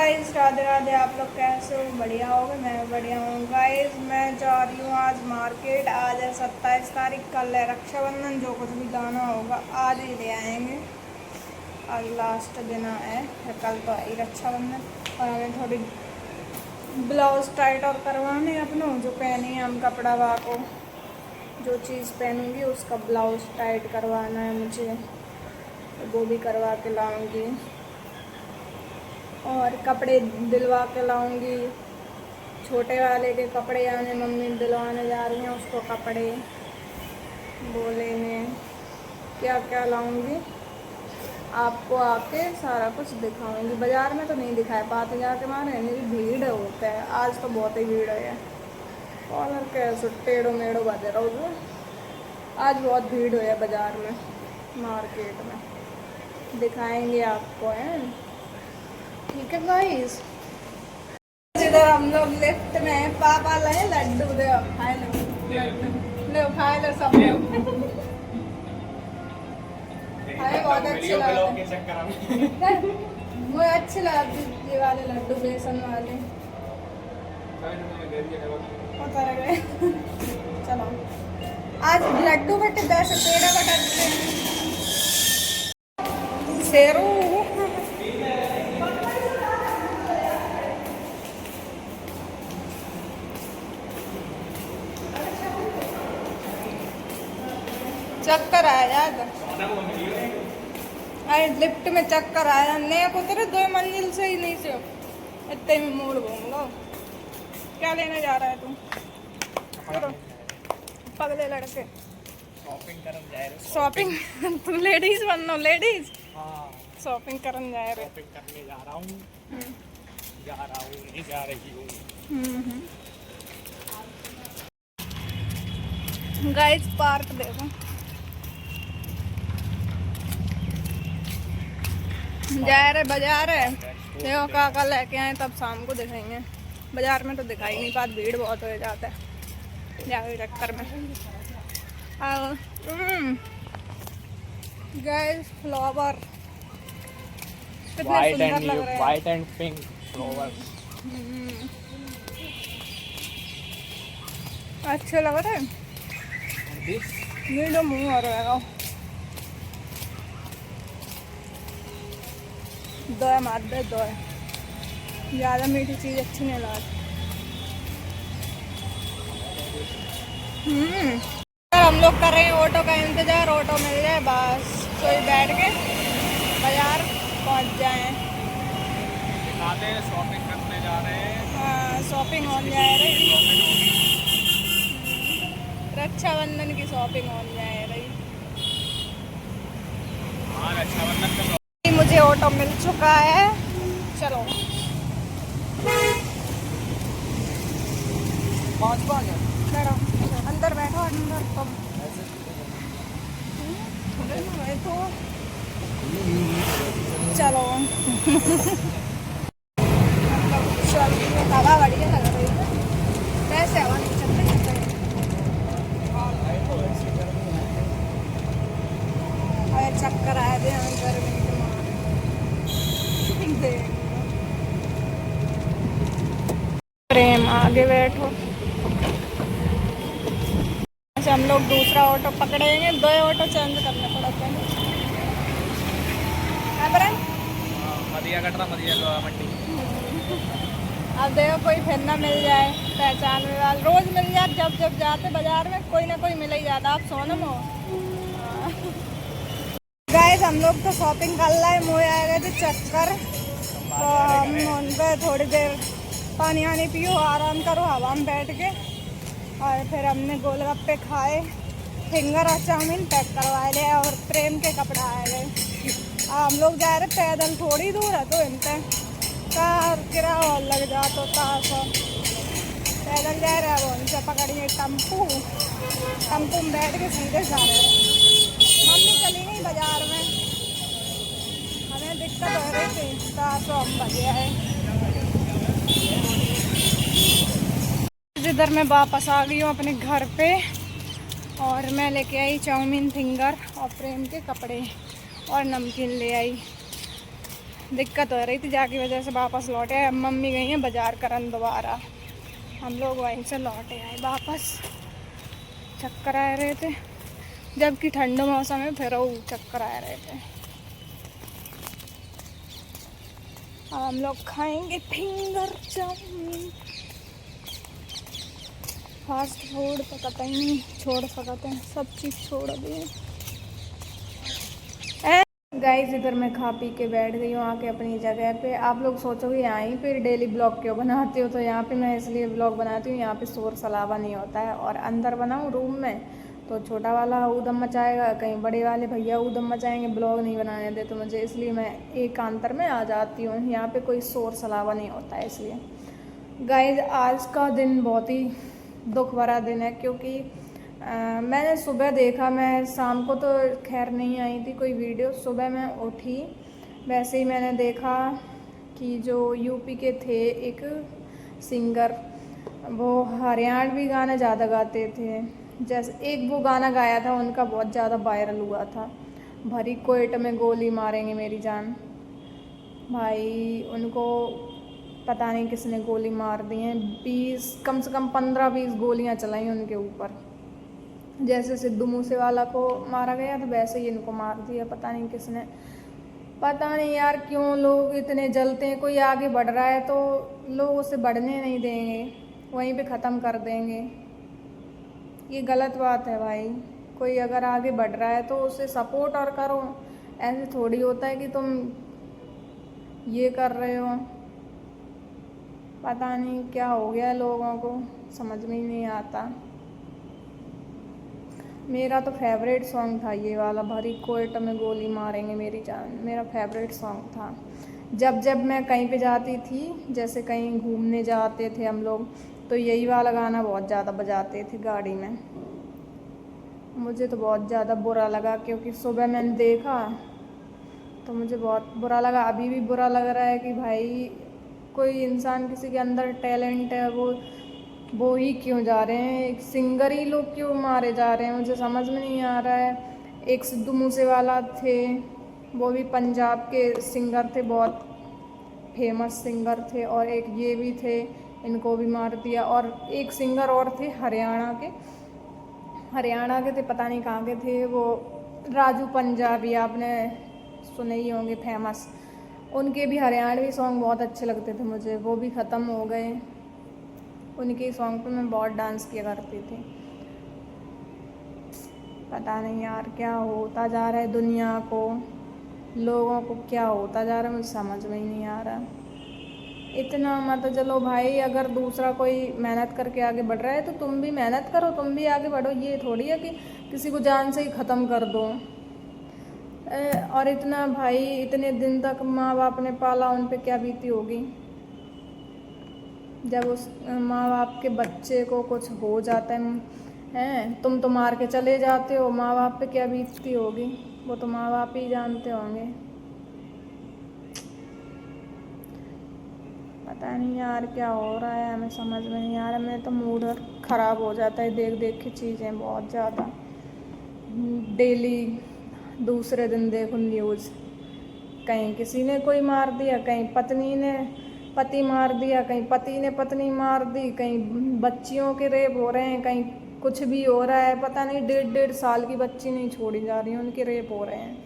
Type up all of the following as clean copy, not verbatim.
Guys, Radhe Radhe. आप लोग कैसे हो? बढ़िया होगे? मैं बढ़िया हूँ। गाइस मैं जा रही हूँ आज मार्केट। आज है 27 तारीख, कल है रक्षाबंधन। जो कुछ भी लाना होगा आज ही ले आएंगे। आज लास्ट दिन है, फिर कल तो आई रक्षाबंधन। और हमें थोड़ी ब्लाउज टाइट और करवाने अपनों जो पहनी है हम कपड़ा वा को, जो चीज़ पहनूंगी उसका ब्लाउज टाइट करवाना है मुझे, तो वो भी करवा के लाऊंगी। और कपड़े दिलवा के लाऊंगी। छोटे वाले के कपड़े आने, मम्मी दिलवाने जा रही हैं उसको कपड़े। बोले हैं क्या क्या लाऊंगी, आपको आके सारा कुछ दिखाऊंगी। बाज़ार में तो नहीं दिखाए पाते जाके, मारे मेरी भीड़ होता है। आज तो बहुत ही भीड़ है। कॉलर कैसे टेढ़ो मेढ़ो बजे रहो। आज बहुत भीड़ है बाज़ार में, मार्केट में। दिखाएंगे आपको, हैं? ठीक है गाइस। इधर हम लोग लिफ्ट में, पापा लाए लड्डू। दे खाए लो लड्डू, ले खाए लो सब लोग। खाए, बहुत अच्छे लगे मुझे, अच्छे लगे ये वाले लड्डू, बेसन वाले। उतर गए। चलो आज लड्डू बटे 10 पेड़ा बटा शेरू। चक्कर आया अरे लिफ्ट में चक्कर आया। नेक उतरे 2 मंजिल से ही नीचे, इतने में मोड़ घूम लो। क्या लेने जा रहा है तू? पगले लड़के शॉपिंग करने जा रहे। शॉपिंग तू लेडीज बनना, लेडीज हाँ, शॉपिंग करने जा रहे। शॉपिंग करने जा रहा हूँ। नहीं जा रही हूँ। गाइस पार्क देखो, जा रहे बाजार है। देखो काका लेके आए, तब शाम को दिखाएंगे। बाजार में तो दिखाई नहीं पात, भीड़ बहुत हो जाता है जाके चक्कर में। गाइस फ्लावर कितने सुंदर लग रहे हैं। व्हाइट एंड पिंक फ्लावर अच्छे लग रहे हैं। ये तो मुँह हो रहेगा। दो है मार दे, दो है। ज़्यादा मीठी चीज़ अच्छी नहीं लगती। हम लोग कर रहे हैं ऑटो का इंतज़ार। ऑटो मिल जाए बस, कोई बैठ के बाजार पहुंच जाए। शॉपिंग करने जा रहे हैं। हाँ, शॉपिंग होने जा रही। रक्षाबंधन की शॉपिंग होने जा रही। हाँ, रक्षाबंधन का मुझे ऑटो मिल चुका है। चलो पाँच बैठो, अंदर बैठो, अंदर तुम बैठो। चलो हवा बढ़िया लग रही है। कैसे हवा नहीं चलते अरे चक्कर आए थे हम गर्मी के मारे। प्रेम आगे बैठो। अच्छा हम लोग दूसरा ऑटो पकड़ेंगे। 2 ऑटो चेंज करने पड़ते हैं। मदिया कटरा, मदिया मंडी। अब देखो कोई फिर ना मिल जाए पहचान में वाला। रोज मिल जाए, जब जब जाते बाजार में कोई ना कोई मिल ही जाता। आप सोनम हो। गाइस हम लोग तो शॉपिंग कर रहे हैं। मुझे आ गए थे चक्कर, तो हम उन पर थोड़ी देर पानी वानी पियो, आराम करो हवा में बैठ के। और फिर हमने गोलगप्पे खाए, फिंगर और चाउमीन पैक करवाए ले, और प्रेम के कपड़ा आए गए। हम लोग जा रहे पैदल, थोड़ी दूर है तो इन पर कार किराया और लग जाता था। तो पैदल जा रहे हैं। उनसे पकड़िए टम्पू, टम्पू में बैठ के सीधे जा रहे हैं। मम्मी चली गई बाजार में, हमें दिक्कत हो रही थी तो हम बढ़िया है। इधर मैं वापस आ गई हूँ अपने घर पे, और मैं लेके आई चाउमीन, फिंगर और प्रेम के कपड़े और नमकीन ले आई। दिक्कत हो रही थी, जाकी वजह से वापस लौटे। अब मम्मी गई हैं बाजार करन दोबारा, हम लोग वहीं से लौटे आए वापस। चक्कर आ रहे थे, जबकि ठंड मौसम में फिर वो चक्कर आ रहे थे। अब हम लोग खाएंगे फिंगर चाउमीन। फास्ट फूड तो कतई नहीं छोड़ सकते हैं, सब चीज़ छोड़ दिए। गाइस इधर मैं खा पी के बैठ गई हूँ आके अपनी जगह पे। आप लोग सोचोगे यहाँ ही फिर डेली ब्लॉग क्यों बनाती हो, तो यहाँ पे मैं इसलिए ब्लॉग बनाती हूँ, यहाँ पे शोर शराबा नहीं होता है। और अंदर बनाऊँ रूम में तो छोटा वाला ऊधम मचाएगा, कहीं बड़े वाले भैया ऊधम मचाएंगे, ब्लॉग नहीं बनाने देते मुझे, इसलिए मैं एकांतर में आ जाती हूँ। यहाँ पे कोई शोर शराबा नहीं होता है इसलिए। गाइस आज का दिन बहुत ही दुख भरा दिन है, क्योंकि मैंने सुबह देखा, मैं शाम को तो खैर नहीं आई थी कोई वीडियो। सुबह मैं उठी, वैसे ही मैंने देखा कि जो यूपी के थे एक सिंगर, वो हरियाणवी गाने ज़्यादा गाते थे। जैसे एक वो गाना गाया था उनका, बहुत ज़्यादा वायरल हुआ था, भरी कोयट में गोली मारेंगे मेरी जान। भाई उनको पता नहीं किसने गोली मार दी हैं, 20 कम से कम 15-20 गोलियां चलाई उनके ऊपर। जैसे सिद्धू मूसेवाला को मारा गया तो वैसे ही इनको मार दिया, पता नहीं किसने। पता नहीं यार क्यों लोग इतने जलते हैं। कोई आगे बढ़ रहा है तो लोग उसे बढ़ने नहीं देंगे, वहीं पे ख़त्म कर देंगे। ये गलत बात है भाई। कोई अगर आगे बढ़ रहा है तो उसे सपोर्ट और करो, ऐसे थोड़ी होता है कि तुम ये कर रहे हो। पता नहीं क्या हो गया लोगों को, समझ में ही नहीं आता। मेरा तो फेवरेट सॉन्ग था ये वाला, भरी कोयट में गोली मारेंगे मेरी जान, मेरा फेवरेट सॉन्ग था। जब मैं कहीं पे जाती थी, जैसे कहीं घूमने जाते थे हम लोग, तो यही वाला गाना बहुत ज़्यादा बजाते थे गाड़ी में। मुझे तो बहुत ज़्यादा बुरा लगा, क्योंकि सुबह मैंने देखा तो मुझे बहुत बुरा लगा। अभी भी बुरा लग रहा है कि भाई कोई इंसान, किसी के अंदर टैलेंट है, वो ही क्यों जा रहे हैं, एक सिंगर ही लोग क्यों मारे जा रहे हैं, मुझे समझ में नहीं आ रहा है। एक सिद्धू मूसेवाला थे, वो भी पंजाब के सिंगर थे, बहुत फेमस सिंगर थे। और एक ये भी थे, इनको भी मार दिया। और एक सिंगर और थे हरियाणा के थे, पता नहीं कहाँ के थे वो, राजू पंजाबी, आपने सुने ही होंगे, फेमस। उनके भी हरियाणवी सॉन्ग बहुत अच्छे लगते थे मुझे, वो भी ख़त्म हो गए। उनके सॉन्ग पे मैं बहुत डांस किया करती थी। पता नहीं यार क्या होता जा रहा है दुनिया को, लोगों को क्या होता जा रहा है, मुझे समझ में ही नहीं आ रहा। इतना मत जलो भाई, अगर दूसरा कोई मेहनत करके आगे बढ़ रहा है तो तुम भी मेहनत करो, तुम भी आगे बढ़ो। ये थोड़ी है कि किसी को जान से ही ख़त्म कर दो। और इतना भाई, इतने दिन तक माँ बाप ने पाला, उन पे क्या बीती होगी। जब उस माँ बाप के बच्चे को कुछ हो जाता है, तुम तो मार के चले जाते हो, माँ बाप पे क्या बीतती होगी वो तो माँ बाप ही जानते होंगे। पता नहीं यार क्या हो रहा है, हमें समझ में नहीं आ रहा। मेरा तो मूड ख़राब हो जाता है देख देख के चीज़ें, बहुत ज़्यादा। डेली दूसरे दिन देखो न्यूज़, कहीं किसी ने कोई मार दिया, कहीं पत्नी ने पति मार दिया, कहीं पति ने पत्नी मार दी, कहीं बच्चियों के रेप हो रहे हैं, कहीं कुछ भी हो रहा है। पता नहीं 1.5 साल की बच्ची नहीं छोड़ी जा रही, उनके रेप हो रहे हैं।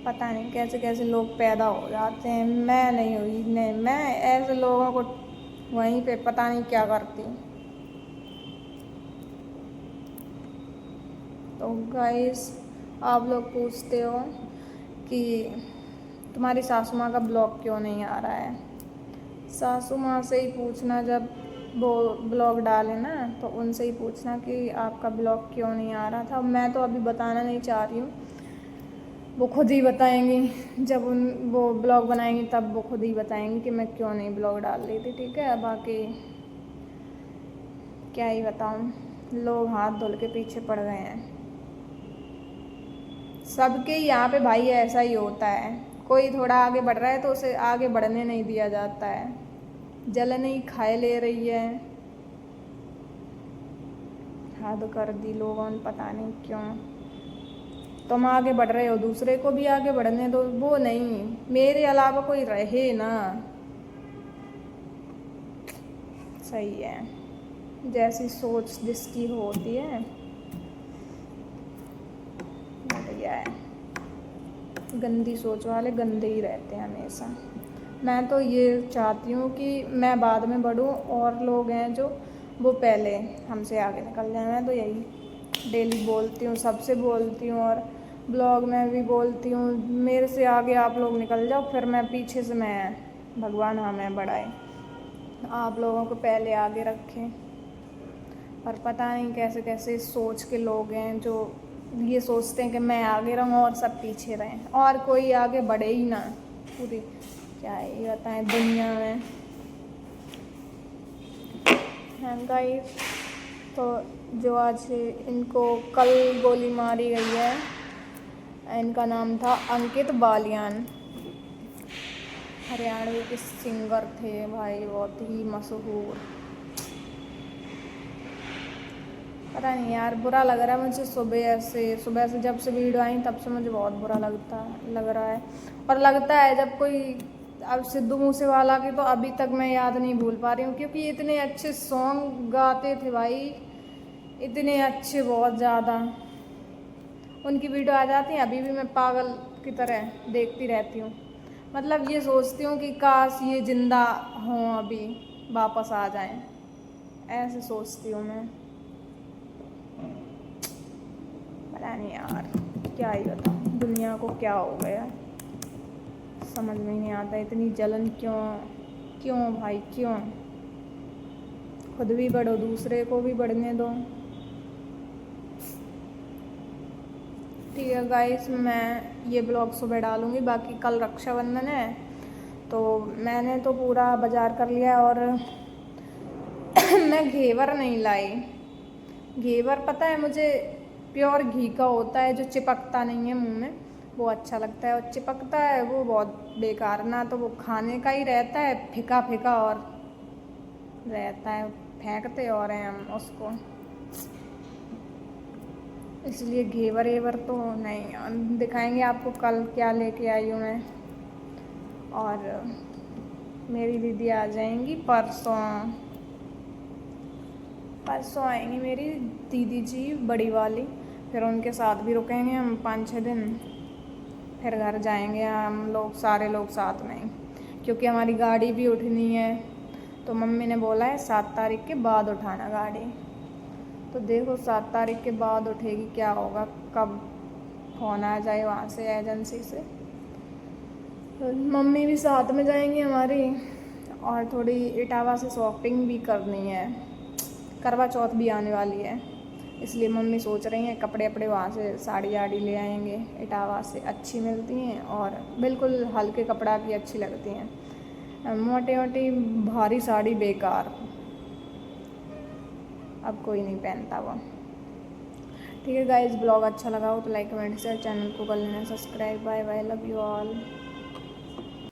पता नहीं कैसे कैसे लोग पैदा हो जाते हैं। मैं नहीं हुई, नहीं, मैं ऐसे लोगों को वहीं पे पता नहीं क्या करती। तो गाइस, आप लोग पूछते हो कि तुम्हारी सासू माँ का ब्लॉग क्यों नहीं आ रहा है। सासू माँ से ही पूछना, जब वो ब्लॉग डाले ना तो उनसे ही पूछना कि आपका ब्लॉग क्यों नहीं आ रहा था। मैं तो अभी बताना नहीं चाह रही हूँ, वो खुद ही बताएंगी। जब वो ब्लॉग बनाएंगी तब वो खुद ही बताएंगी कि मैं क्यों नहीं ब्लॉग डाल रही थी, ठीक है। बाकी क्या ही बताऊँ, लोग हाथ धुल के पीछे पड़ गए हैं। सबके यहाँ पे भाई ऐसा ही होता है, कोई थोड़ा आगे बढ़ रहा है तो उसे आगे बढ़ने नहीं दिया जाता है। जलन ही खाए ले रही है, हद कर दी लोगों ने, पता नहीं क्यों। तुम आगे बढ़ रहे हो, दूसरे को भी आगे बढ़ने दो। वो नहीं, मेरे अलावा कोई रहे ना। सही है, जैसी सोच जिसकी होती है बढ़िया है। गंदी सोच वाले गंदे ही रहते हैं हमेशा। मैं तो ये चाहती हूँ कि मैं बाद में बढ़ूँ और लोग हैं जो वो पहले हमसे आगे निकल जाए। मैं तो यही डेली बोलती हूँ, सबसे बोलती हूँ और ब्लॉग में भी बोलती हूँ, मेरे से आगे आप लोग निकल जाओ, फिर मैं पीछे से मैं भगवान हमें बढ़ाए, आप लोगों को पहले आगे रखें। पर पता नहीं कैसे कैसे सोच के लोग हैं जो ये सोचते हैं कि मैं आगे रहूँ और सब पीछे रहें और कोई आगे बढ़े ही ना। पूरी क्या ही बताएं दुनिया में। हाँ गाइस, तो जो आज इनको कल गोली मारी गई है, इनका नाम था अंकित बालियान। हरियाणवी के सिंगर थे भाई, बहुत ही मशहूर। पता नहीं यार, बुरा लग रहा है मुझे सुबह से जब से वीडियो आई तब से मुझे बहुत बुरा लग रहा है। और लगता है जब कोई अब सिद्धू मूसेवाला की तो अभी तक मैं याद नहीं भूल पा रही हूँ, क्योंकि इतने अच्छे सॉन्ग गाते थे भाई, इतने अच्छे, बहुत ज़्यादा। उनकी वीडियो आ जाती है अभी भी मैं पागल की तरह देखती रहती हूँ। मतलब ये सोचती हूँ कि काश ये ज़िंदा हों, अभी वापस आ जाएं, ऐसे सोचती हूँ मैं। पता नहीं यार, क्या ही बताऊँ, दुनिया को क्या हो गया समझ में नहीं आता। इतनी जलन क्यों भाई, क्यों? खुद भी बढ़ो, दूसरे को भी बढ़ने दो। ठीक है गाइस, मैं ये ब्लॉग सुबह डालूँगी। बाकी कल रक्षाबंधन है तो मैंने तो पूरा बाज़ार कर लिया और मैं घेवर नहीं लाई। घेवर पता है मुझे प्योर घी का होता है, जो चिपकता नहीं है मुंह में, वो अच्छा लगता है। और चिपकता है वो बहुत बेकार, ना तो वो खाने का ही रहता है, फीका फीका और रहता है, फेंकते और हैं हम उसको। इसलिए घेवर एवर तो नहीं। दिखाएंगे आपको कल क्या लेके आई हूँ मैं। और मेरी दीदी आ जाएंगी परसों आएंगी मेरी दीदी जी बड़ी वाली, फिर उनके साथ भी रुकेंगे हम 5-6 दिन, फिर घर जाएंगे हम लोग सारे लोग साथ में ही, क्योंकि हमारी गाड़ी भी उठनी है। तो मम्मी ने बोला है 7 तारीख के बाद उठाना गाड़ी। तो देखो 7 तारीख के बाद उठेगी, क्या होगा, कब फ़ोन आ जाए वहाँ से एजेंसी से। तो मम्मी भी साथ में जाएंगी हमारी, और थोड़ी इटावा से शॉपिंग भी करनी है, करवा चौथ भी आने वाली है, इसलिए मम्मी सोच रही हैं कपड़े अपड़े वहाँ से साड़ी आड़ी ले आएंगे। इटावा से अच्छी मिलती हैं और बिल्कुल हल्के कपड़ा की अच्छी लगती हैं। मोटी मोटी भारी साड़ी बेकार, अब कोई नहीं पहनता वो। ठीक है गाइस, ब्लॉग अच्छा लगा हो तो लाइक कमेंट शेयर, चैनल को कर लेना subscribe. Bye bye, love you all.